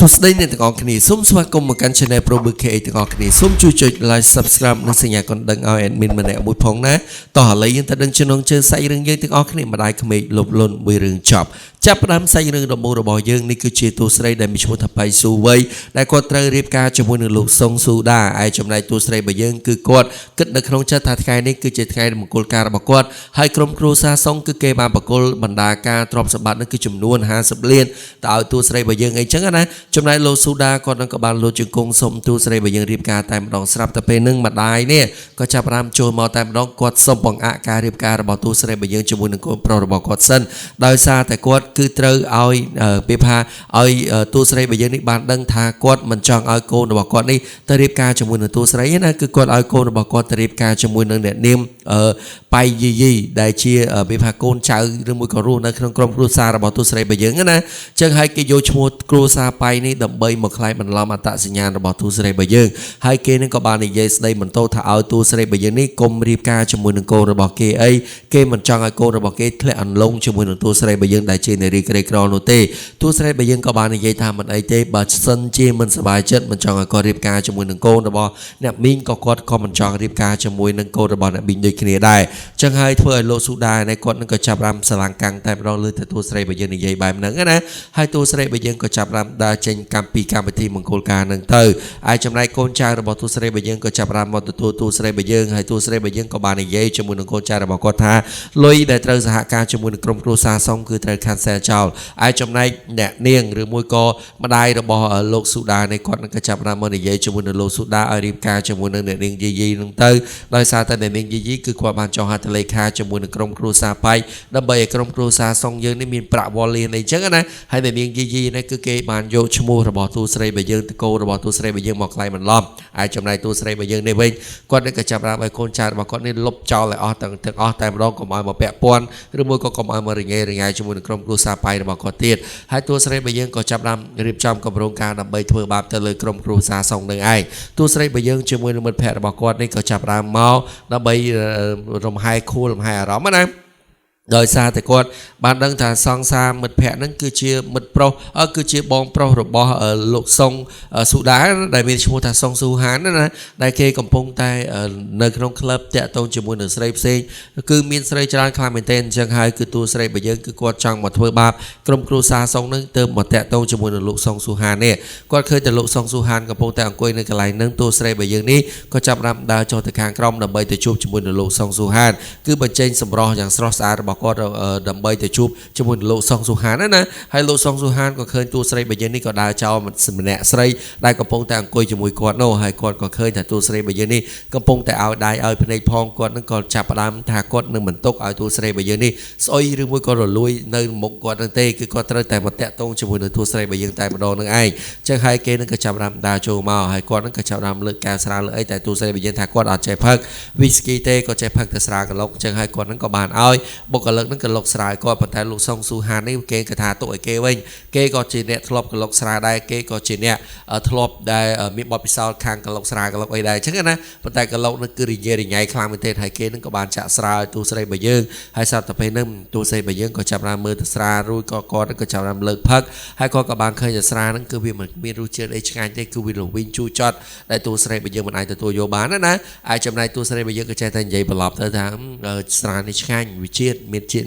សួស្តីអ្នកទាំងអស់គ្នាសូមស្វាគមន៍មកកាន់ Channel Pro BK ទាំងអស់គ្នាសូមជួយចុច Like Subscribe និងសញ្ញាកណ្ដឹងឲ្យ Admin ម្នាក់មួយផងណាតោះឥឡូវយើងទៅដឹងចំណងជើងសាច់រឿងយើងទាំងអស់គ្នាម្ដាយក្មេកលុបលុនមួយរឿងចប់ចាប់ផ្ដើមសាច់រឿងដំបូងរបស់យើងនេះគឺជាតួស្រីដែលមានឈ្មោះថាបៃស៊ូវ័យដែលគាត់ត្រូវរៀបការជាមួយនឹងលោកសុងស៊ូដាឯចំណែកតួស្រីរបស់យើងគឺគាត់គិតនៅក្នុងចិត្តថាថ្ងៃនេះគឺជាថ្ងៃមង្គលការរបស់គាត់ហើយក្រុមគ្រួសារសុងគឺគេបានបកគលបណ្ដាការទ្រព្យសម្បត្តិនោះគឺចំនួន50លានតើឲ្យតួស្រីរបស់យើងអីចឹងណាចំណែកលោកស៊ូដាគាត់នឹងក៏បានលោតជង្គង់សុំតួស្រីរបស់យើងរៀបការតែម្ដងស្រាប់តែពេលនឹងម្ដាយនេះក៏ចាប់ផ្ដើមចូលមកតែម្ដងគាត់សុំបង្អាក់ការរៀបការរបស់តួស្រីរបស់យើងជាមួយនឹងកូនប្រុសរបស់គាត់សិនដោយសារតែគាត់គឺត្រូវឲ្យពេលថាឲ្យតួស្រីរបស់យើងនេះបានដឹងថាគាត់មិនចង់ឲ្យកូនរបស់គាត់នេះទៅរៀបការជាមួយនឹងតួស្រីទេណាគឺគាត់ឲ្យកូនរបស់គាត់ទៅរៀបការជាមួយនឹងអ្នកនាមបៃយីយីដែលជាពេលថាកូនចៅឬមួយក៏រស់នៅក្នុងក្រុមគ្រួសាររបស់តួស្រីរបស់យើងណាអញ្ចឹងហើយគេយកឈ្មោះគ្រួសារបៃនេះដើម្បីមកខ្លាយបន្លំអត្តសញ្ញាណរបស់តួស្រីរបស់យើងហើយគេនឹងក៏បាននិយាយស្ដីបន្តថាឲ្យតួស្រីរបស់យើងនេះកុំរៀបការជាមួយនឹងកូនរបស់គេអីគេមិនចង់ឲ្យកូនរបស់គេធ្លាក់អន្លង់ជាមួយនឹងតួស្រីរបស់យើងដែលជានារីក្រីក្រនោះទេតួស្រីរបស់យើងក៏បាននិយាយថាមិនអីទេបើសិនជាមិនសប្បាយចិត្តមិនចង់ឲ្យគាត់រៀបការជាមួយនឹងកូនរបស់អ្នកមីងក៏គាត់ក៏មិនចង់រៀបការជាមួយនឹងកូនរបស់អ្នកមីងដូចគ្នាដែរអញ្ចឹងហើយធ្វើឲ្យលោកស៊ូដានេះគាត់នឹងក៏ចាប់ផ្ដើមស្រឡាំងកាំងតែម្ដងលើទៅតួស្រីរបស់យើងនិយាយបែបហ្នឹងណាហើយតួស្រីរបស់យើងក៏ចាប់ផ្ដើមដើរចេញកម្មវិធីមង្គលការហ្នឹងទៅហើយចំណែកកូនចៅរបស់តួស្រីរបស់យើងក៏ចាប់ផ្ដើមមកទទួលតួស្រីរបស់យើងហើយតួស្រីរបស់យើងក៏បាននិយាយជាមួយនឹងកូនចៅរបស់គាត់ថាលុយដែលត្រូវសហការជាមួយនឹងក្រុមគ្រួសារសុងគឺត្រូវខាត់សែចោលហើយចំណែកអ្នកនាងឬមួយក៏ម្ដាយរបស់លោកស៊ូដានេះគាត់នឹងក៏ចាប់ផ្ដើមមកនិយាយជាមួយនឹងលោកស៊ូដាឲ្យរៀបការជាមួយនឹងអ្នកនាងយីយីហ្នឹងទៅដោយសារតែអ្នកនាងយីយីគឺគាត់បានចង់ហត្ថលេខាជាមួយនឹងក្រុមគ្រួសារបៃដើម្បីឲ្យក្រុមគ្រួសារសុងយើងនេះមានប្រាក់វ៉លលានអីចឹងណាហើយអ្នកនាងយីយីនេះគឺគេបានយកឈ្មោះរបស់តួស្រីរបស់យើងតកូនរបស់តួស្រីរបស់យើងមកខ្លាយបន្លំហើយចំណែកតួស្រីរបស់យើងនេះវិញគាត់នឹងក៏ចាប់ផ្ដើមឲ្យកូនចៅរបស់គាត់នេះលុបចោលឲ្យអស់ទាំងអស់តែម្ដងកុំឲ្យមកពាក់ព័ន្ធឬមួយក៏កុំឲ្យមករញ៉េរញ៉ៃជាមួយនឹងក្រុមគ្រួសារបៃរបស់គាត់ទៀតហើយតួស្រីរបស់យើងក៏ចាប់ផ្ដើមរៀបចំគម្រោងការដើម្បីធ្វើបាបទៅលើក្រុមគ្រួសារសុងនឹងឯងតួស្រីរបស់យើងជាមួយនឹងមិត្តភ័ក្តិរបស់គាត់នេះក៏ចាប់ផ្ដើមមកដើម្បីរំហែខួររំហែអារម្មណ៍ណាដោយសារតែគាត់បានដឹងថាសង្សារមិត្តភ័ក្តិហ្នឹងគឺជាមិត្តប្រុសគឺជាបងប្រុសរបស់លោកសុងស៊ូដាដែលមានឈ្មោះថាសុងស៊ូហានណាដែលគេកំពុងតែនៅក្នុងក្លឹបតាក់ទងជាមួយនឹងស្រីផ្សេងគឺមានស្រីច្រើនខ្លាំងមែនទែនអញ្ចឹងហើយគឺតួស្រីរបស់យើងគឺគាត់ចង់មកធ្វើបាបក្រុមគ្រួសារសុងហ្នឹងទៅមកតាក់ទងជាមួយនឹងលោកសុងស៊ូហាននេះគាត់ឃើញតែលោកសុងស៊ូហានកំពុងតែអង្គុយនៅកន្លែងហ្នឹងតួស្រីរបស់យើងនេះក៏ចាប់ផ្ដើមដើរចុះទៅខាងក្រោមដើម្បីទៅជួបជាមួយនឹងលោកសុងស៊ូហានគឺបញ្ចេញសម្រស់យ៉ាងស្រស់ស្អាតរបស់គាត់ដើម្បីទៅជួបជាមួយនឹងលោកសុងស៊ូហានណាហើយលោកសុងស៊ូហានក៏ឃើញតួស្រីរបស់យើងនេះក៏ដើរចោលម្នាក់ស្រីដែលកំពុងតែអង្គុយជាមួយគាត់នោះហើយគាត់ក៏ឃើញថាតួស្រីរបស់យើងនេះកំពុងតែឲ្យដៃឲ្យភ្នែកផងគាត់នឹងក៏ចាប់ផ្ដើមថាគាត់នឹងមិនទុកឲ្យតួស្រីរបស់យើងនេះស្អុយឬមួយក៏រលួយនៅមុខគាត់នឹងទេគឺគាត់ត្រូវតែមកតាក់ទងជាមួយនឹងតួស្រីរបស់យើងតែម្ដងនឹងឯងអញ្ចឹងហើយគេនឹងក៏ចាប់ផ្ដើមដើរចូលមកហើយគាត់នឹងក៏ចាប់ផ្ដើមលើកកែវស្រាលើអីតែតួស្រីរបស់យើងថាគាត់អត់ចេះផឹកវីស្គីទេគាត់ចេះផឹកតែស្រាកឡុកអញ្ចឹងហើយគាត់នឹងក៏បានឲ្យបុគ្គលិកនឹងក៏លុកស្រាយគាត់ប៉ុន្តែលោកសុងស៊ូហាននេះគេក៏ថាទុកឲ្យគេវិញគេក៏ជាអ្នកធ្លាប់កលុកស្រាដែរគេក៏ជាអ្នកធ្លាប់ដែលមានបទពិសោធន៍ខាងកលុកស្រាកលុកអីដែរអញ្ចឹងណាប៉ុន្តែកលុកនឹងគឺរញ៉េរញ៉ៃខ្លាំងមែនទេហើយគេនឹងក៏បានចាក់ស្រាឲ្យទូស្រីរបស់យើងហើយសត្វតែពេលហ្នឹងទូស្រីរបស់យើងក៏ចាប់បានមើលទៅស្រារួចក៏គាត់ក៏ចាប់បានលើកផឹកហើយគាត់ក៏បានឃើញថាស្រាហ្នឹងគឺវាមិនមានរសជាតិអីឆ្ងាញ់ទេគឺវាល្វីងជូរចត់ដែលទូស្រីរបស់យើងមិនអាចទទួលយកបានណាហើយចំណែកទូស្រីរបស់យើងក៏ចេះតែនិយាយបន្លប់ទៅថាស្រានេះឆ្ងាញ់វាជាតិ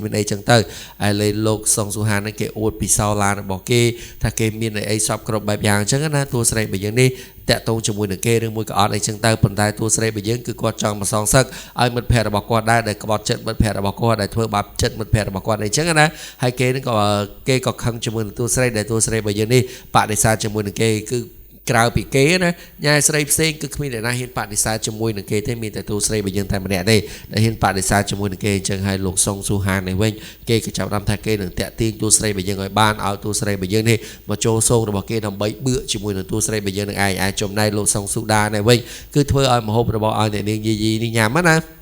មានអីចឹងទៅហើយលេលោកសុងស៊ូហានហ្នឹងគេអួតពីសោឡានរបស់គេថាគេមានអីសពគ្រប់បែបយ៉ាងអញ្ចឹងណាតួស្រីរបស់យើងនេះតាក់ទងជាមួយនឹងគេឬមួយក៏អត់អីចឹងទៅប៉ុន្តែតួស្រីរបស់យើងគឺគាត់ចង់មកសងសឹកឲ្យមិត្តភ័ក្តិរបស់គាត់ដែរដែលក្បត់ចិត្តមិត្តភ័ក្តិរបស់គាត់ដែលធ្វើបាបចិត្តមិត្តភ័ក្តិរបស់គាត់អីចឹងណាហើយគេនឹងក៏ខឹងជាមួយនឹងតួស្រីដែលតួស្រីរបស់យើងនេះបដិសេធជាមួយនឹងគេគឺក្រៅពីគេណាញ៉ែស្រីផ្សេងគឺគ្មានអ្នកណាហ៊ានបដិសេធជាមួយនឹងគេទេមានតែតួស្រីរបស់យើងតែម្នាក់ទេដែលហ៊ានបដិសេធជាមួយនឹងគេអញ្ចឹងហើយលោកសុងស៊ូហាននេះវិញគេក៏ចាប់តាមថាគេនឹងតាក់ទាញតួស្រីរបស់យើងឲ្យបានឲ្យតួស្រីរបស់យើងនេះមកចូលសងរបស់គេដើម្បីបឿជាមួយនឹងតួស្រីរបស់យើងនឹងឯងចំណែកលោកសុងស៊ូដានេះវិញគឺធ្វើឲ្យមហូបរបស់ឲ្យអ្នកនាងយីយីនេះញ៉ាំណា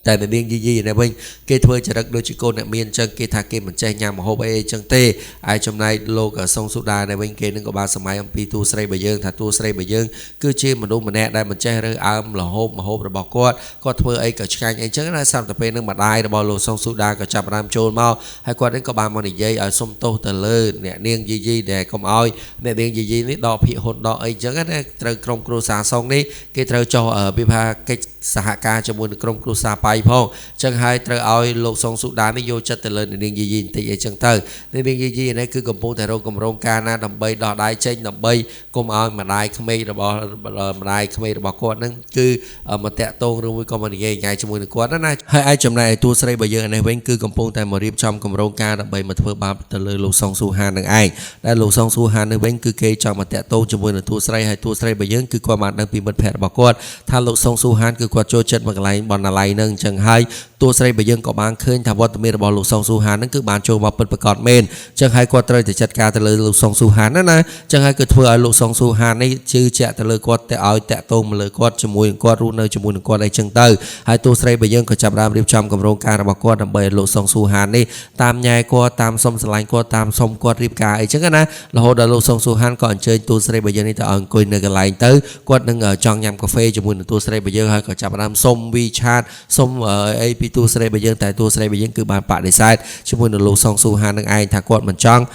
แต่ในเรื่องยี่ๆในวิ่งเกทัวจะรักโดยชิโกเนี่ยมีนจังเกทาเกมันใจยามมาโฮบจังเต้ไอจำนายโลกทรงสุดาในวิ่งเกนึงกับบาสมัยอัมพีตูสไลใบยืงถ้าตูสไลใบยืงคือเชื่อมันดูมันแน่ได้มันใจเรื่องอ้ามหล่อโฮบมาโฮบระบอกก็ทัวไอกับชายไอจังนะสามแต่เป็นนึงมาได้ระบอกโลทรงสุดากับจับรามโจลมาให้กว่านั้นกับบามันใหญ่ไอส้มโตตะเลิศเนี่ยเนียงยี่ๆแดกกอมอ้อยเนี่ยเนียงยี่ๆนี่ดอกพิหดดอกไอจังนะเตรกรมครูสาทรงนี้เกเตรจอพิพาเกสหการจมูกกรมครูสาไปพ่อจังให้เตรเอาโลกทรงสุดานิโยจัดเตลินในเรื่องยีนตีไอจังเตอร์ในเรื่องยีนนี่คือกำปงแต่เรากำรงการนะดำใบดอกได้เช่นดำใบกุมเอามาได้ขมิ้นระบมาได้ขมิ้นระบกอดนั่นคือมาแตะตรงหรือมือก็มันยังไงจมูกกอดนั่นนะให้ไอจำนายตัวใส่ใบเยอะในเว้นคือกำปงแต่มาเรียบจำกำรงการดำใบมาเพื่อบาปเตลินโลกทรงสุฮานั่งไอและโลกทรงสุฮาในเว้นคือเกจมาแตะตรงจมูกตัวใส่ให้ตัวใส่ใบเยอะคือความมันดังปีมันแผลระบกอดถ้าโลกทรงสุฮานคือความโจเจ็ดมาไล่บอลอะไรนั่งจังให้ตัวใส่ใบยังก็บางขึ้นถ้าว่าตัวเมียระบอลูกซองสูหานนั่นคือบานโจมาเปิดประกอบเมนจังให้กวาดเตยจะจัดการแต่เลยลูกซองสูหานนั่นนะจังให้เกิดเพื่อลูกซองสูหานในชื่อแจแต่เลยกวาดแต่เอาแต่ตรงมาเลยกวาดจมูกกวาดรูเนยจมูกกวาดไอจังเตยให้ตัวใส่ใบยังก็จับรามรีบจำกับโรงการระบกวาดดำเบยลูกซองสูหานนี่ตามยายกวาดตามส้มสลายกวาดตามส้มกวาดรีบกาไอจังกันนะเราโดนลูกซองสูหานก่อนเชิญตัวใส่ใบยังนี่จะเอากุยเนยกันไหลเตยกวาดนึงจองยำกาแฟจมูกตัวใส่ใบยังให้ก็จับรามส้มวีชาร์ส้มไอปีตัวใส่ใบยังแต่ตัวใส่ใบยังคือบานปะได้ไซด์ชั่วโมงลูกซองสูฮานนั่งไอถ้ากดมันจ้อง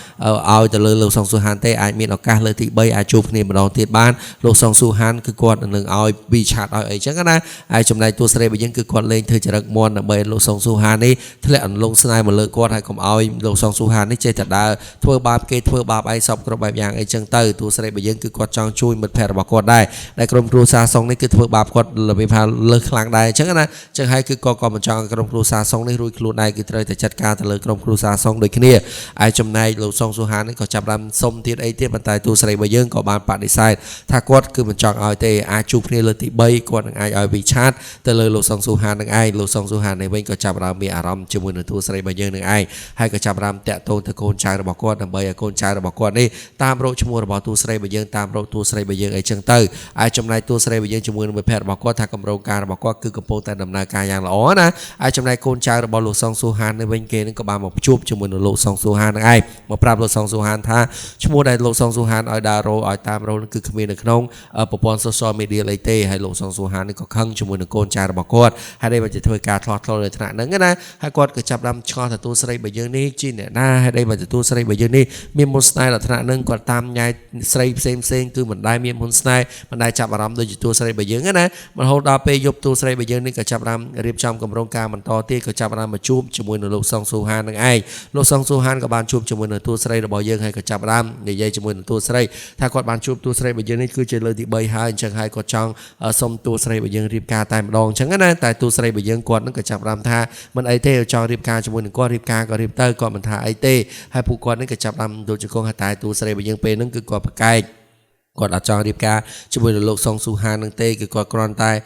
เอาแต่เลยลูกซองสูฮานเตะไอมีโอกาสเลยที่ใบไอจูบนี่มาลองเทียบบ้านลูกซองสูฮานคือกดหนึ่งเอาบีชาร์ดเอาไอจังกันนะไอจำนายตัวใส่ใบยังคือกดเล่นเธอจะรักมอนใบลูกซองสูฮานนี่ทะเลอันลงสไนมาเลยกดให้ผมเอาลูกซองสูฮานนี่เจตัดดาทั่วบาปเกตทั่วบาปไอสอบกระบแบบอย่างไอจังเตอร์ตัวใส่ใบยังคือกดจ้องช่วยมันแผ่ระบกดได้ในกรมครูซาซองนี่คือทั่วบาปกดเลยไปพาเลิกคลางได้จังกันนะจังให้คือกดมันจ้องกรมครูซาซองนี่รุยครูได้คือแต่จัดการแต่เลยกรมครูซาซองโดยขี้ไอจำนายลูกซองสุฮานนี่ก็จับรำส้มเทียนไอเทียนบรรทายตัวใส่ใบยืงก็บานปะดีไซน์ถ้ากดคือมันจองเอาเตะอาจูพนี่เลยติใบกดไอเอาไปชาร์จแต่เลยลูกซองสุฮานนั่งไอลูกซองสุฮานในเว้นก็จับรำมีอารมณ์จมูกในตัวใส่ใบยืงนั่งไอให้ก็จับรำแตะตรงตะโกนชายระบอกกดนำใบโกนชายระบอกกดนี่ตามโรคจมูกระบอกตัวใส่ใบยืงตามโรคตัวใส่ใบยืงไอเชิงเตอร์ไอจำนายตัวใส่ใบยืงจมูกในแพทย์ระบอกกดทางกำรงการระบอกกดคือกำปงแต่ดำเนินการอย่างละอ๋อนะไอจำนายโกนชายระบอกลูกซองสุฮานในเว้นเกนึงก็บานมาชุบจมูกในโลกซองสุฮานนั่งไอมาปราบโลกซองสุฮานท่าชั่วโมงใดโลกซองสุฮานเอาดาโรเอาตามเรานั่นคือขมิ้นในขนมปปอนโซซอมีเดียไลเต้ให้โลกซองสุฮานนี่ก็ขังชั่วโมงในโกนจาระบอกกดให้ได้มาจะทำการทอดเลยขนาดนั้นก็นะให้กดก็จับดำชอแต่ตัวใส่ใบยืนนี่จีเนี่ยน่าให้ได้มาจะตัวใส่ใบยืนนี่มีมอนสไนล์ลักษณะนึงกดตามยายใส่เซงคือมันได้มีมอนสไนล์มันได้จับอารมณ์โดยตัวใส่ใบยืนก็นะมันเขาดาไปยบตัวใส่ใบยืนนี่ก็จับดำเรียบจำกับโรงการมันต่อที่ก็จับดำมาชุบชั่วโมงในโลกซองสุฮานนั่งไอโลกซองสุฮานกับบานชุบจมูกในตัวใส่ระบยืงให้ก็จับรำในใยจมูกในตัวใส่ถ้ากดบานชุบตัวใส่ใบยืงนี่คือจะเลยที่ใบหายจังให้กดจ้องส้มตัวใส่ใบยืงรีบกาตายมาลองจังนั้นแต่ตัวใส่ใบยืงกดนั่นก็จับรำท่ามันไอเต้จองรีบกาจมูกหนึ่งก้อนรีบกาก็รีบเตอร์ก่อนมันท่าไอเต้ให้ผู้กดนั่นก็จับรำโดยจะคงหาตายตัวใส่ใบยืงเป็นนั่นคือกดปากไก่กดอาจารย์รีบกาช่วยโลกซองสุฮานนั่งเตะคือกดกรอนตา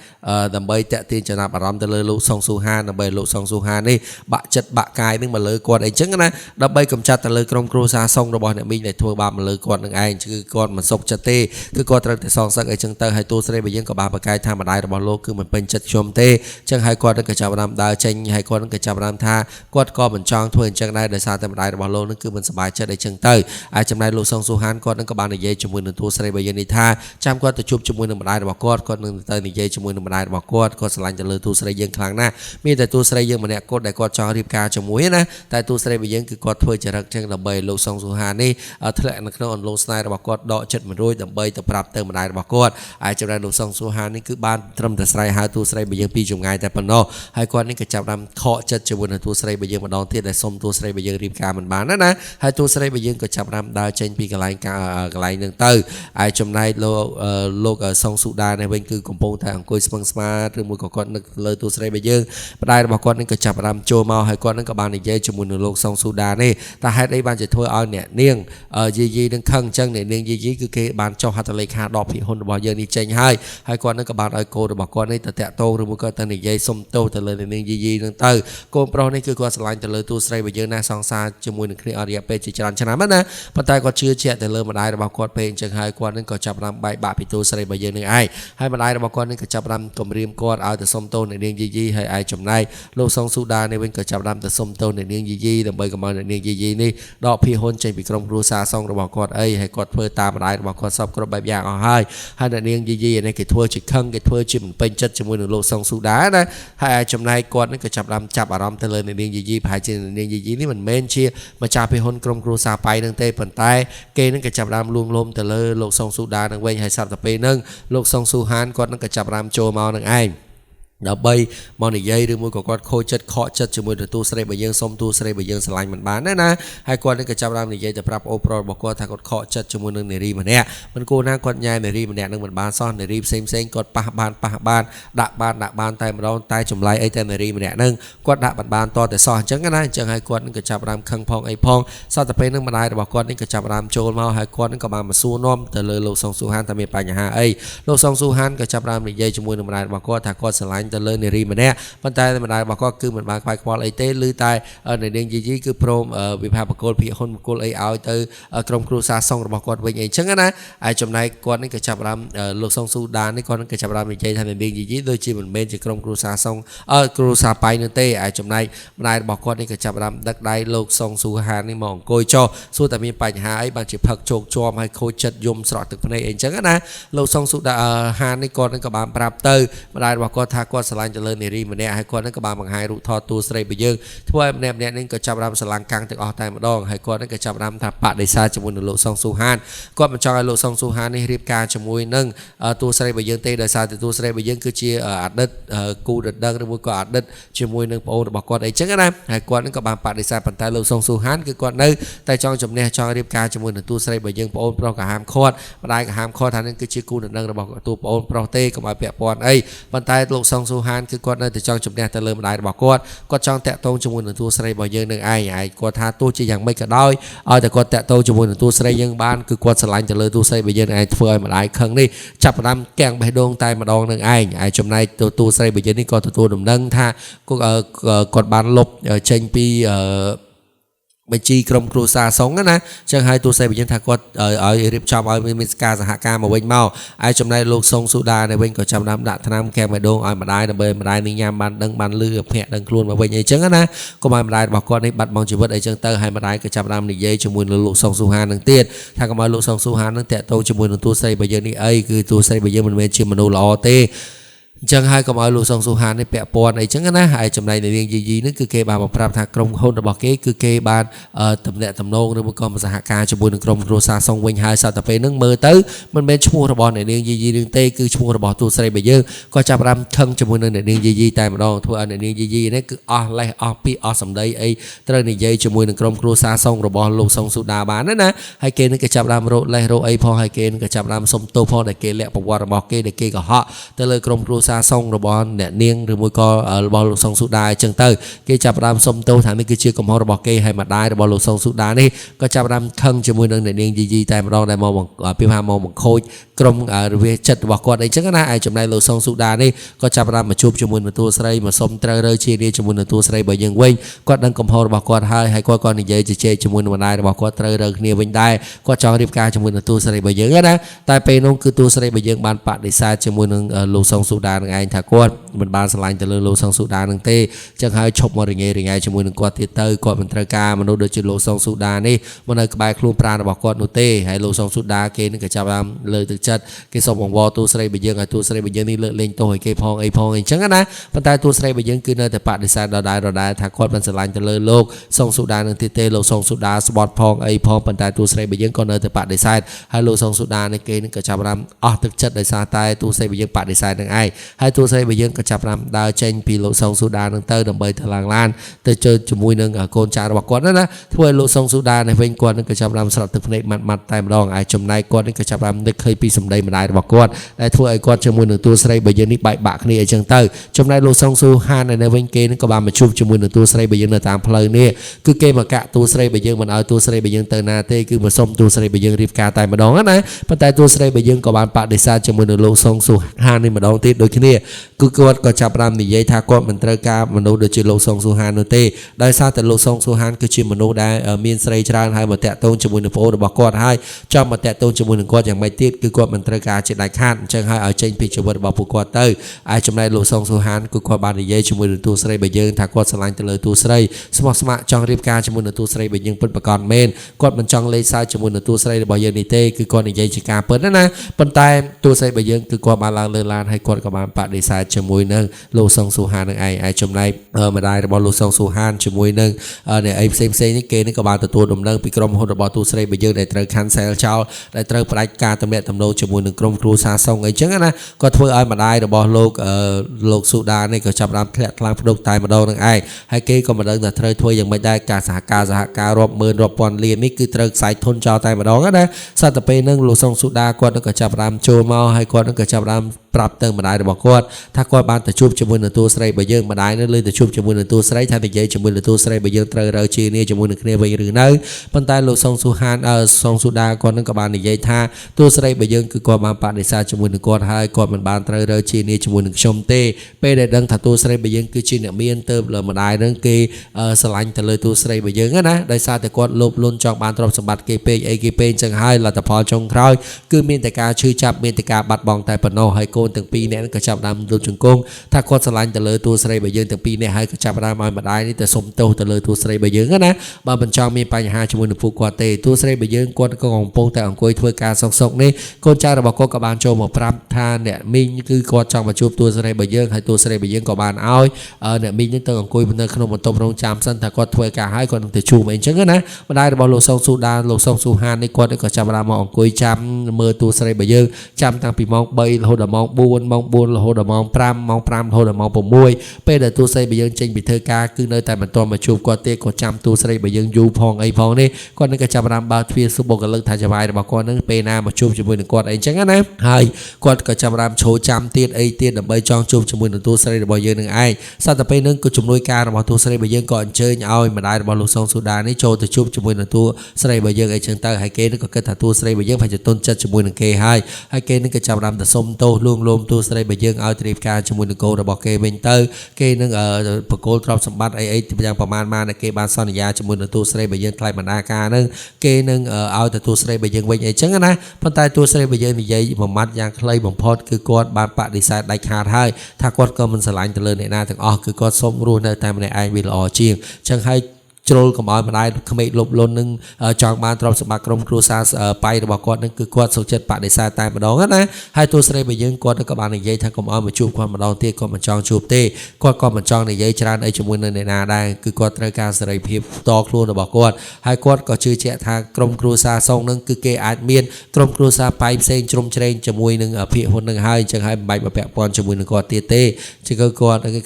ยดำใบแตะตีนจะนับอารมณ์แต่เลยโลกซองสุฮานดำใบโลกซองสุฮานนี่บะจัดบะกายนึงมาเลยกดไอ้จังนะดำใบกำจัดแต่เลยกรมครูซาซองระบอบเนี่ยมีในทัวร์บามาเลยกดนั่งไอ้คือกดมันซกจัดเตะคือกดตั้งแต่ซองสักไอ้จังเตอให้ตัวเสด็จไปยังกับบาปากายทำมาได้ระบอบโลกคือมันเป็นจัดชมเตะจังให้กดนั่งกระจับรำดาวเชงให้กดนั่งกระจับรำท่ากดก็มันจองทัวร์จังได้โดยสารแต่มาได้ระบอบโลกนั่นคือมันสบายจัดไอ้จังเตอไอ้จำได้โลกซองสุฮานกดนั่งกับบาในเย่จมูกหนึ่งตัวเสด็จไปยังนิท่าจำก็จะชุบจมูกหนึ่งมาได้บอกกอดก็หนึ่งเตยนิเยจมูกหนึ่งมาได้บอกกอดก็สลายจะเลยตัวสลายยังครั้งหน้ามีแต่ตัวสลายยังมาเนี่ยกดได้กอดจองรีบกาจมูกนะแต่ตัวสลายไปยังคือกอดเพื่อจะรักจังดับเบิลโลซองสุฮานี่ทะเลนักนอนลงสไนด์บอกกอดดอกจัดมาด้วยดับเบิลแต่ปรับเติมมาได้บอกกอดไอจำได้โลซองสุฮานี่คือบ้านทำแต่สลายหาตัวสลายไปยังปีจงไงแต่ปนนอให้กอดนี่ก็จับนำเคาะจัดจมูกตัวสลายไปยังมาดองเทียนแต่ส้มตัวสลายไปยังรีบกามันบ้านนั่นนะให้ตัวสลายไปยังก็จับนำดาวเชนปีกลายกลายหนึ่งเตอไอจำได้โลกซองสุดาในเวงคือกำปงทางกุยสมังสมาหรือมือก่อนนึกเลยตัวใส่ใบยืงได้บอกก่อนนั่นก็จับรำโจมาให้ก่อนนั่นก็บานในเย่จมูกในโลกซองสุดานี่แต่ให้ได้บานจะถ้วยเอาเนี่ยเนียงยีนึงข้างจังเนี่ยเนียงยีคือเกบานเจ้าฮัตเลขาดอกผีหนบอกเยอะนี่เจงให้ก่อนนั่นก็บานไอโกบอกก่อนนี่แต่แตะโตหรือมือก่อนตั้งในเย่ส้มโตแต่เลยในเนียงยีนึงเตอโกนโปรนี่คือการสลายแต่เลยตัวใส่ใบยืงหน้าซองซาจมูกหนึ่งคลีอาริยาเปจิจรันชนะมันนะปัตตาก็เชื่อเชื่อแต่เลยมาได้บอกก่อนเป็นจังให้ก่อน នឹងក៏ចាប់បានបែកបាក់ពីទូស្រីរបស់យើងនឹងឯងហើយម្ដាយរបស់គាត់នឹងក៏ចាប់បានគម្រាមគាត់ឲ្យទៅសុំទោសអ្នកនាងយីយីហើយឯចំណែកលោកសុងស៊ូដានេះវិញក៏ចាប់បានទៅសុំទោសអ្នកនាងយីយីដើម្បីកុំឲ្យអ្នកនាងយីយីនេះដកភីហ៊ុនចេញពីក្រុមគ្រួសារសងរបស់គាត់អីហើយគាត់ធ្វើតាមម្ដាយរបស់គាត់សពគ្រប់បែបយ៉ាងអស់ហើយអ្នកនាងយីយីនេះគេធ្វើជាខឹងគេធ្វើជាមិនពេញចិត្តជាមួយនឹងលោកសុងស៊ូដាណាហើយឯចំណែកគាត់នឹងក៏ចាប់បានចាប់អារម្មណ៍ទៅលើអ្នកនាងយីយីប្រហែលជាអ្នកនាងយីយីនេះមិនមែនជាម្ចាស់ភីហ៊ុនក្រុមគ្រួសារប៉ៃនឹងទេប៉ុន្តែគេនឹងក៏ចាប់បានលួងលោមទៅលើលោកសុងស៊ូដានឹងវិញហើយសប្តាហ៍ពេលហ្នឹងលោកសុងស៊ូហានគាត់នឹងក៏ចាប់បានចូលមកនឹងឯងដើម្បីមកនិយាយឬមួយក៏គាត់ខូចចិត្តខកចិត្តជាមួយទៅទូស្រីរបស់យើងសុំទូស្រីរបស់យើងស្រឡាញ់មិនបានណាហើយគាត់នឹងក៏ចាប់បាននិយាយទៅប្រាប់អូប្រុសរបស់គាត់ថាគាត់ខកចិត្តជាមួយនឹងនារីម្នាក់មិនគួរណាគាត់ញ៉ែនារីម្នាក់នឹងមិនបានសោះនារីផ្សេងគាត់ប៉ះបានដាក់បានតែម្ដងតែចម្លែកអីតែនារីម្នាក់នឹងគាត់ដាក់បានតតែសោះអញ្ចឹងណាអញ្ចឹងហើយគាត់នឹងក៏ចាប់បានខឹងផងអីផងសតទៅពេលនឹងម្ដាយរបស់គាត់នឹងក៏ចាប់បានចូលមកហើយគាត់នឹងក៏បានមកសួរនាំទៅលើលោកសុងស៊ូហានថាមានបញ្ហាអីលោកសុងស៊ូហានក៏ចាប់បាននិយាយជាមួយនឹងម្ដាយរបស់គាត់ថាគាត់ស្រឡាញ់ទៅលើនារីម្នាក់ប៉ុន្តែម្ដាយរបស់គាត់គឺមិនបានខ្វាយខ្វល់អីទេឬតែនាងយីយីគឺព្រមវិភាគបកគលភិហ៊ុនបកគលអីឲ្យទៅក្រុមគ្រួសារសងរបស់គាត់វិញអីចឹងណាហើយចំណែកគាត់នេះក៏ចាប់បានលោកសុងស៊ូដាននេះគាត់នឹងក៏ចាប់បាននិយាយថានាងយីយីដូចជាមិនមែនជាក្រុមគ្រួសារសងគ្រួសារប៉ៃនោះទេហើយចំណែកម្ដាយរបស់គាត់នេះក៏ចាប់បានដឹកដៃលោកសុងស៊ូហាននេះមកអង្គុយចុះសួរតែមានបញ្ហាអីបានជាផឹកជោគជាំហើយខូចចិត្តយំស្រក់ទឹកភ្នែកអីចឹងណាលោកសុងស៊ូដាហាននេះគាត់នឹងក៏បានប្រាប់ទៅម្ដាយរបស់គាត់ថាគាត់ស្រឡាញ់ទៅលើនារីម្នាក់ហើយគាត់នឹងក៏បានបង្ហាញរូបថតទូស្រីរបស់យើងធ្វើឲ្យម្នាក់នេះក៏ចាប់បានស្រឡាំងកាំងទាំងអស់តែម្ដងហើយគាត់នឹងក៏ចាប់បានថាបដិសេធជាមួយនឹងលោកសុងស៊ូហានគាត់មិនចង់ឲ្យលោកសុងស៊ូហាននេះរៀបការជាមួយនឹងទូស្រីរបស់យើងទេដោយសារតែទូស្រីរបស់យើងគឺជាអតីតគូដណ្ដឹងឬមួយក៏អតីតជាមួយនឹងប្អូនរបស់គាត់អីចឹងណាហើយគាត់នឹងក៏បានបដិសេធប៉ុន្តែលោកសុងស៊ូហានគឺគាត់នៅតែចង់ជំនះចង់រៀបការជាមួយនឹងទូស្រីរបស់យើងប្អូនប្រុសក៏ហាមឃាត់ម្ដាយក៏ហាមឃាត់ថានឹងគឺជាគូដណ្ដឹងរបស់ទូប្អូនប្រុសទេកុំឲ្យពាក់ព័ន្ធអីប៉ុន្តែលោកសុងស៊ូហានគឺគាត់នៅតែចង់ជំនះទៅលើម្ដាយរបស់គាត់ចង់តាក់ទងជាមួយនឹងទូស្រីរបស់យើងនឹងឯងហើយគាត់ថាទោះជាយ៉ាងម៉េចក៏ដោយឲ្យតែគាត់តាក់ទងជាមួយនឹងទូស្រីយើងបានគឺគាត់ស្រឡាញ់ទៅលើទូស្រីរបស់យើងឯងធ្វើឲ្យម្ដាយខឹងនេះចាប់ផ្ដើមកាំងបេះដូងតែម្ដងនឹងឯងហើយចំណែកទូស្រីរបស់យើងនេះក៏ទទួលដំណឹងថាគាត់បានលុបចេញពីបញ្ជីក្រុមគ្រួសារសងណាចឹងហើយទូស្រីបញ្ញថាគាត់ឲ្យរៀបចំឲ្យមានការសហការមកវិញមកហើយចំណែកលោកសុងស៊ូដានេះវិញក៏ចាប់ដាក់ថ្នាំកែបបេះដូងឲ្យម្ដាយដើម្បីម្ដាយនេះញ៉ាំបានដឹងបានលឺភ័ក្រដឹងខ្លួនមកវិញអីចឹងណាកុំឲ្យម្ដាយរបស់គាត់នេះបាត់បង់ជីវិតអីចឹងទៅហើយម្ដាយក៏ចាប់និយាយជាមួយនឹងលោកសុងស៊ូហាននឹងទៀតថាកុំឲ្យលោកសុងស៊ូហាននឹងតាក់ទងជាមួយនឹងទូស្រីរបស់យើងនេះអីគឺទូស្រីរបស់យើងមិនមែនជាមនុស្សល្អទេអញ្ចឹងហើយកុំឲ្យលោកសុងស៊ូហាននេះពាក់ព័ន្ធអីចឹងណាហើយចំណែកនាងយីយីនេះគឺគេបានមកប្រាប់ថាក្រុមហ៊ុនរបស់គេគឺគេបានតំណែងតំណងឬមួយក៏សហការជាមួយនឹងក្រុមគ្រួសារសងវិញហើយសតទៅពេលហ្នឹងមើលទៅមិនមែនឈ្មោះរបស់នាងយីយីនឹងទេគឺឈ្មោះរបស់ទូស្រីរបស់យើងក៏ចាប់ផ្ដើមខឹងជាមួយនឹងនាងយីយីតែម្ដងធ្វើឲ្យនាងយីយីនេះគឺអស់លេសអស់ពីអស់សម្ដីអីត្រូវនិយាយជាមួយនឹងក្រុមគ្រួសារសងរបស់លោកសុងស៊ូដាបានណាហើយគេនឹងក៏ចាប់ផ្ដើមរកលេសរកអីផងហើយគេនឹងក៏ចាប់ផ្ដើមសុំទោសផងដែលគេលាក់ប្រវត្តិរបស់គេដែលគេកុហកទៅលើក្រុមគ្រួសារសងរបស់អ្នកនាងឬមួយក៏របស់លោកសុងស៊ូដាអញ្ចឹងទៅគេចាប់ផ្ដើមសុំទោសថានេះគឺជាកំហុសរបស់គេហើយម្ដាយរបស់លោកសុងស៊ូដានេះក៏ចាប់ផ្ដើមខឹងជាមួយនឹងអ្នកនាងយីយីតែម្ដងដែលមកពីថាមកបង្ខូចក្រុមរវាចិត្តរបស់គាត់អីចឹងណាហើយចំណែកលោកសុងស៊ូដានេះក៏ចាប់ផ្ដើមមកជួបជាមួយនឹងទូស្រីមកសុំត្រូវរើជានាជាមួយនឹងទូស្រីរបស់យើងវិញគាត់ដឹងកំហុសរបស់គាត់ហើយគាត់ក៏និយាយជជែកជាមួយនឹងម្ដាយរបស់គាត់ត្រូវរើគ្នាវិញដែរគាត់ចង់រៀបការជាមួយនឹងទូស្រីរបស់យើងណាតែពេលនោះគឺទូស្រីរបស់យើងបានបដិសេធជាមួយនឹងលោកសុងស៊ូដានឹងឯងថាគាត់មិនបានស្រឡាញ់ទៅលើលោកសុងស៊ូដានឹងទេចឹងហើយឈប់មករញ៉េរញ៉ៃជាមួយនឹងគាត់ទៀតទៅគាត់មិនត្រូវការមនុស្សដូចជាលោកសុងស៊ូដានេះមកនៅក្បែរខ្លួនប្រាណរបស់គាត់នោះទេហើយលោកសុងស៊ូដាគេនឹងក៏ចាប់បានលើកទឹកចិត្តគេសុំអង្វរទូស្រីរបស់យើងឲ្យទូស្រីរបស់យើងនេះលើកលែងទោសឲ្យគេផងអីផងអញ្ចឹងណាប៉ុន្តែទូស្រីរបស់យើងគឺនៅតែបដិសេធដដែលថាគាត់មិនស្រឡាញ់ទៅលើលោកសុងស៊ូដានឹងទេលោកសុងស៊ូដាស្បត់ផងអីផងប៉ុន្តែទូស្រីរបស់យើងក៏នៅតែបដិសេធហើយលោកសុងស៊ូដានេះគេនឹងក៏ចាប់បានអស់ទឹកចិត្តដោយសារតែទូស្រីរបស់យើងបដិសេធនឹងឯងហើយទូស្រីរបស់យើងក៏ចាប់បានដើរចេញពីលោកសុងស៊ូដានឹងទៅដើម្បីទៅឡើងឡានទៅជើជាមួយនឹងកូនចៅរបស់គាត់ណាធ្វើឲ្យលោកសុងស៊ូដានេះវិញគាត់នឹងក៏ចាប់បានស្រក់ទឹកភ្នែកម៉ាត់តែម្ដងហើយចំណែកគាត់នឹងក៏ចាប់បាននឹកឃើញពីសម្ដីម្ដាយរបស់គាត់ដែលធ្វើឲ្យគាត់ជាមួយនឹងទូស្រីរបស់យើងនេះបែកបាក់គ្នាអញ្ចឹងទៅចំណែកលោកសុងស៊ូហាននៅវិញគេនឹងក៏បានមកជួបជាមួយនឹងទូស្រីរបស់យើងនៅតាមផ្លូវនេះគឺគេមកកាក់ទូស្រីរបស់យើងមិនឲ្យទូស្រីរបស់យើងទៅណាទេគឺមកសុំទូស្រីរបស់យើងរៀបការតែម្ដងណាប៉ុន្តែទូស្រីរបស់យើងក៏បានបដិសេធជាមួយនឹងលោកសុងស៊ូហាននេះម្ដងទៀតដូច គ្នាគឺគាត់ក៏ចាប់ផ្ដើមនិយាយថាគាត់មិនត្រូវការមនុស្សដូចជាលោកសុងស៊ូហាននោះទេដោយសារតែលោកសុងស៊ូហានគឺជាមនុស្សដែលមានស្រីច្រើនហើយមកតាក់ទងជាមួយនឹងប្អូនរបស់គាត់ហើយចង់មកតាក់ទងជាមួយនឹងគាត់យ៉ាងម៉េចទៀតគឺគាត់មិនត្រូវការជាដាច់ខាតអញ្ចឹងហើយឲ្យចេញពីជីវិតរបស់ពួកគាត់ទៅហើយចំណែកលោកសុងស៊ូហានគឺគាត់បាននិយាយជាមួយនឹងទូស្រីរបស់យើងថាគាត់ស្រឡាញ់ទៅលើទូស្រីស្មោះស្ម័គ្រចង់រៀបការជាមួយនឹងទូស្រីរបស់យើងពិតប្រាកដមែនគាត់មិនចង់លេងសើចជាមួយនឹងទូស្រីរបស់យើងនេះទេគឺគាត់និយាយជាការពិតណាប៉ុន្តែទូស្រីរបស់យើងគឺគាត់បានឡើងលើឡានហើយគាត់ក៏បានបដិសេធជាមួយនឹងលោកសុងស៊ូហាននឹងឯងហើយចំណែកម្ដាយរបស់លោកសុងស៊ូហានជាមួយនឹងអ្នកឯងផ្សេងនេះគេនេះក៏បានទទួលដំណឹងពីក្រុមហ៊ុនរបស់ទូស្រីរបស់យើងដែលត្រូវ cancel ចោលដែលត្រូវផ្ដាច់ការទំនាក់ទំនងជាមួយនឹងក្រុមគ្រួសារសុងអីចឹងណាក៏ធ្វើឲ្យម្ដាយរបស់លោកស៊ូដានេះក៏ចាប់ផ្ដើមធ្លាក់ថ្លើមផ្ដុកតែម្ដងនឹងឯងហើយគេក៏មិនដឹងថាត្រូវធ្វើយ៉ាងម៉េចដែរការសហការរាប់ម៉ឺនរាប់ពាន់លាននេះគឺត្រូវខ្សែធនចោលតែម្ដងណាសត្វតែពេលហ្នឹងលោកសុងស៊ូដាគាត់ក៏ចាប់ផ្ដើមចូលមកហើយគាត់ក៏ចាប់ផ្ដើមប្រាប់ទៅម្ដាយរបស់គាត់ថាគាត់បានទៅជួបជាមួយនឹងទូស្រីរបស់យើងម្ដាយនៅលើទៅជួបជាមួយនឹងទូស្រីថានិយាយជាមួយនឹងទូស្រីរបស់យើងត្រូវរើជានេះជាមួយនឹងគ្នាវិញឬនៅប៉ុន្តែលោកសុងស៊ូហានសុងស៊ូដាគាត់នឹងក៏បាននិយាយថាទូស្រីរបស់យើងគឺគាត់បានបដិសេធជាមួយនឹងគាត់ហើយគាត់មិនបានត្រូវរើជានេះជាមួយនឹងខ្ញុំទេពេលដែលដឹងថាទូស្រីរបស់យើងគឺជាអ្នកមានទៅលើម្ដាយនឹងគេស្រឡាញ់ទៅលើទូស្រីរបស់យើងណាដោយសារតែគាត់លោភលន់ចង់បានទ្រព្យសម្បត្តិគេពេកអីគេពេកអញ្ចឹងហើយលទ្ធផលចុងក្រោយគឺមានតែការឈឺចាប់មានតែការបាត់បង់តែប៉ុណ្ណោះហើយកូនទាំងពីរនាក់ក៏ចាប់ដើមលុតជង្គង់ថាគាត់ស្រឡាញ់ទៅលើទូស្រីរបស់យើងទាំងពីរនាក់ហើយក៏ចាប់ដើមឲ្យម្ដាយនេះទៅសុំទោសទៅលើទូស្រីរបស់យើងណាបើមិនចង់មានបញ្ហាជាមួយនឹងពួកគាត់ទេទូស្រីរបស់យើងគាត់ក៏កំពុងតែអង្គុយធ្វើការសុកនេះកូនចៅរបស់គាត់ក៏បានចូលមកប្រាប់ថាអ្នកមីងគឺគាត់ចង់មកជួបទូស្រីរបស់យើងហើយទូស្រីរបស់យើងក៏បានឲ្យអ្នកមីងនឹងទៅអង្គុយនៅក្នុងបន្ទប់រងចាំសិនថាគាត់ធ្វើការហើយគាត់នឹងទៅជួបអីអញ្ចឹងណាម្ដាយរបស់លោកសុងស៊ូដាលោកសុងស៊ូហាននេះគាត់ក៏ចាប់ដើមមកអង្គុយចាំមើលទូស្រីរបស់យើងចាំតាំងពីម៉ោង3រហូតដល់ម៉ោង4រហូតដល់ម៉ោង5ម៉ោង5រហូតដល់ម៉ោង6ពេលដែលទូស្រីរបស់យើងចេញពីធ្វើការគឺនៅតែមិនទាន់មកជួបគាត់ទេគាត់ចាំទូស្រីរបស់យើងយូរផងអីផងនេះគាត់នឹងក៏ចាប់ដើមបើកទ្វារសុបកលឹកថាចវាយរបស់គាត់នឹងពេលណាមកជួបជាមួយនឹងគាត់អីអញ្ចឹងណាហើយគាត់ក៏ចាប់ដើមឈរចាំទៀតអីទៀតដើម្បីចង់ជួបជាមួយនឹងទូស្រីរបស់យើងនឹងឯងសត្វតែពេលនឹងក៏ជំនួយការរបស់ទូស្រីរបស់យើងក៏អញ្ជើញឲ្យម្ដាយរបស់លោកសុងស៊ូដានេះចូលទៅជួបជាមួយនឹងទូស្រីរបស់យើងអីចឹងទៅហើយគេនឹងក៏គិតថាទូស្រីរបស់យើងប្រហែលជាទុនចិត្តជាមួយនឹងគេហើយគេនឹងក៏ចាប់ដើមទៅសុំទោសលួងលោមទូស្រីរបស់យើងឲ្យត្រៀមការជាមួយនឹងកូនរបស់គេវិញទៅគេនឹងបកគោលទ្រព្យសម្បត្តិអីយ៉ាងប្រមាណមកគេបានសន្យាជាមួយនឹងទូស្រីរបស់យើងថ្លៃបណ្ដាការនឹងគេនឹងឲ្យទៅទូស្រីរបស់យើងវិញអីចឹងណាប៉ុន្តែទូស្រីរបស់យើងនិយាយមួយម៉ាត់យ៉ាងខ្លីបំផុតគឺគាត់បានបដិសេធដាច់ខាតហើយថាគាត់ក៏មិនស្រឡាញ់ទៅលើអ្នកណាទាំងអស់គឺគាត់សុំរស់នៅតែម្នាក់ឯងវាល្អជាងចឹងហើយជ្រុលកុំឲ្យម្ដាយក្មេកលុបលន់នឹងចង់បានទ្រព្យសម្បត្តិក្រុមគ្រួសារបាយរបស់គាត់នឹងគឺគាត់សុខចិត្តបដិសេធតែម្ដងណាហើយទូស្រីរបស់យើងគាត់ក៏បាននិយាយថាកុំឲ្យមកជួបគាត់ម្ដងទៀតគាត់មិនចង់ជួបទេគាត់ក៏មិនចង់និយាយច្រើនអីជាមួយនឹងអ្នកណាដែរគឺគាត់ត្រូវការសេរីភាពផ្ទាល់ខ្លួនរបស់គាត់ហើយគាត់ក៏ជឿជាក់ថាក្រុមគ្រួសារសុងនឹងគឺគេអាចមានក្រុមគ្រួសារបាយផ្សេងជ្រុំជ្រែងជាមួយនឹងភាគហ៊ុននឹងហើយអញ្ចឹងហើយមិនបាច់មកពាក់ព័ន្ធជាមួយនឹងគាត់ទៀតទេជាគាត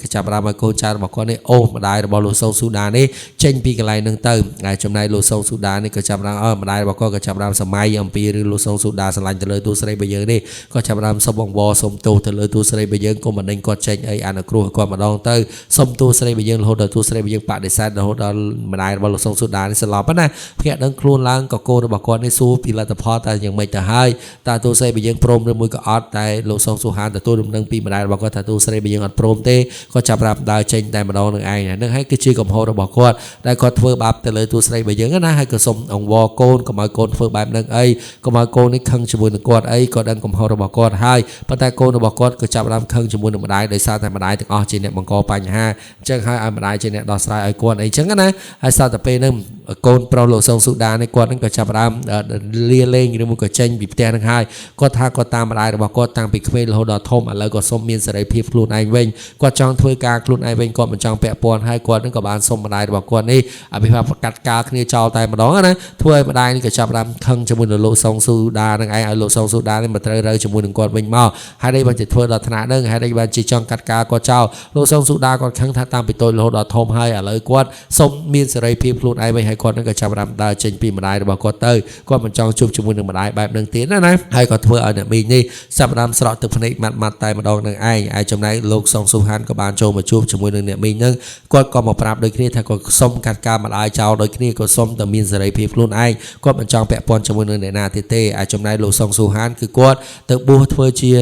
់គេចាប់បានឲ្យកូនចៅរបស់គាត់នេះអូម្ដាយរបស់លោកសុងស៊ូដានេះចេញពីកន្លែងនឹងទៅហើយចំណែកលោកសុងស៊ូដានេះក៏ចាប់បានម្ដាយរបស់គាត់ក៏ចាប់បានសម័យអំពីរឿងលោកសុងស៊ូដាស្រឡាញ់ទៅលើទូស្រីរបស់យើងនេះក៏ចាប់បានសុំបង្វល់សុំទោសទៅលើទូស្រីរបស់យើងក៏មិនដេញគាត់ចេញអីអនុគ្រោះគាត់ម្ដងទៅសុំទូស្រីរបស់យើងរហូតដល់ទូស្រីរបស់យើងបដិសេធរហូតដល់ម្ដាយរបស់លោកសុងស៊ូដានេះស្លាប់ណាភ្នាក់ដឹងខ្លួនឡើងក៏កូនរបស់គាត់នេះសួរពីលទ្ធផលតែយ៉ាងម៉េចទៅហើយតើទូស្រីរបស់យើងព្រមឬមួយក៏អត់តែលោកសុងស៊ូហានទទួលដំណឹងពីម្ដាយរបស់គាត់ថាទូស្រីរបស់យើងអត់ព្រមទេគាត់ចាប់បានដើរចេញតែម្ដងនឹងឯងហ្នឹងហើយគឺជាកំហុសរបស់គាត់ដែលគាត់ធ្វើបាបទៅលើទូស្រីរបស់យើងណាហើយក៏សុំអង្វរកូនកុំឲ្យកូនធ្វើបែបហ្នឹងអីកុំឲ្យកូននេះខឹងជាមួយនឹងគាត់អីគាត់ដឹងកំហុសរបស់គាត់ហើយប៉ុន្តែកូនរបស់គាត់ក៏ចាប់ផ្ដើមខឹងជាមួយនឹងម្ដាយដោយសារតែម្ដាយទាំងអស់ជាអ្នកបង្កបញ្ហាអញ្ចឹងហើយឲ្យម្ដាយជាអ្នកដោះស្រាយឲ្យគាត់អីអញ្ចឹងណាហើយសតតែពេលហ្នឹងកូនប្រុសលោកសុងស៊ូដានេះគាត់នឹងក៏ចាប់ផ្ដើមលាលេងឬមួយក៏ចេញពីផ្ទះហ្នឹងហើយគាត់ថាគាត់តាមម្ដាយរបស់គាត់តាំងពីក្មេងរហូតដល់ធំឥឡូវគាត់សុំមានសេរីភាពខ្លួនឯងវិញគាត់ចង់ធ្វើការខ្លួនឯងវិញគាត់មិនចង់ពាក់ព័ន្ធហើយគាត់នឹងក៏បានសុំម្ដាយរបស់គាត់នេះអភិបាលប្រកាសការគ្នាចោលតែម្ដងណាធ្វើឲ្យម្ដាយនេះក៏ចាប់ផ្ដើមខឹងជាមួយនឹងលោកសុងស៊ូដានឹងឯងឲ្យលោកសុងស៊ូដានេះមកត្រូវរើជាមួយនឹងគាត់វិញមកហើយនេះបានជាធ្វើដល់ថ្នាក់ហ្នឹងហើយនេះបានជាចង់កាត់ការគាត់ចោលលោកសុងស៊ូដាគាត់ខឹងថាតាំងពីតូចរហូតដល់ធំហើយឥឡូវគាត់សុំមានសេរីភាពខ្លួនឯងវិញហើយគាត់នឹងក៏ចាប់ផ្ដើមដើរចេញពីម្ដាយរបស់គាត់ទៅគាត់មិនចង់ជួបជាមួយនឹងម្ដាយបែបហ្នឹងទៀតណាហើយក៏ធ្វើឲ្យអ្នកមីងនេះចាប់ផ្ដើមស្រក់ទឹកភ្នែកម៉ាត់តែម្ដងនឹងឯងហើយចំណែកលោកសុងស៊ូហានក៏បានចូលមកជួបជាមួយនឹងអ្នកមីងហ្នឹងគាត់ក៏មកប្រាប់ដូចគ្នាថាគាត់សុំកាត់ ការមិនអាយចោលដោយគ្នាក៏សុំតែមានសេរីភាពខ្លួនឯងគាត់មិនចង់ពាក់ព័ន្ធជាមួយនឹងអ្នកណាទៀតទេអាចចំណែកលោកសុងស៊ូហានគឺគាត់ទៅបួសធ្វើជា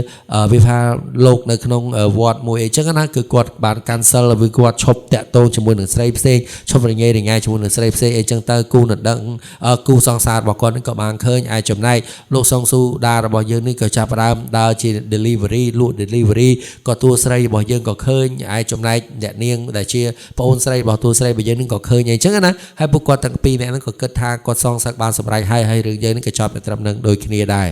វិភាលោកនៅក្នុងវត្តមួយអីចឹងណាគឺគាត់បាន cancel ឬគាត់ឈប់តាក់ទងជាមួយនឹងស្រីផ្សេងឈប់រញ៉េរញ៉ៃជាមួយនឹងស្រីផ្សេងអីចឹងទៅគូនឹងដឹងគូសង្សាររបស់គាត់នឹងក៏បានឃើញអាចចំណែកលោកសុងស៊ូដារបស់យើងនេះក៏ចាប់ផ្ដើមដើរជា delivery លក់ delivery ក៏តួស្រីរបស់យើងក៏ឃើញអាចចំណែកអ្នកនាងដែលជាប្អូនស្រីរបស់តួស្រីរបស់យើងនឹងក៏ឃើញអីចឹងណាហើយពួកគាត់ទាំងពីរអ្នកហ្នឹងក៏គិតថាគាត់សងសឹកបានសម្រេចហើយរឿងយើងនេះក៏ចប់តែត្រឹមនឹងដូចគ្នាដែរ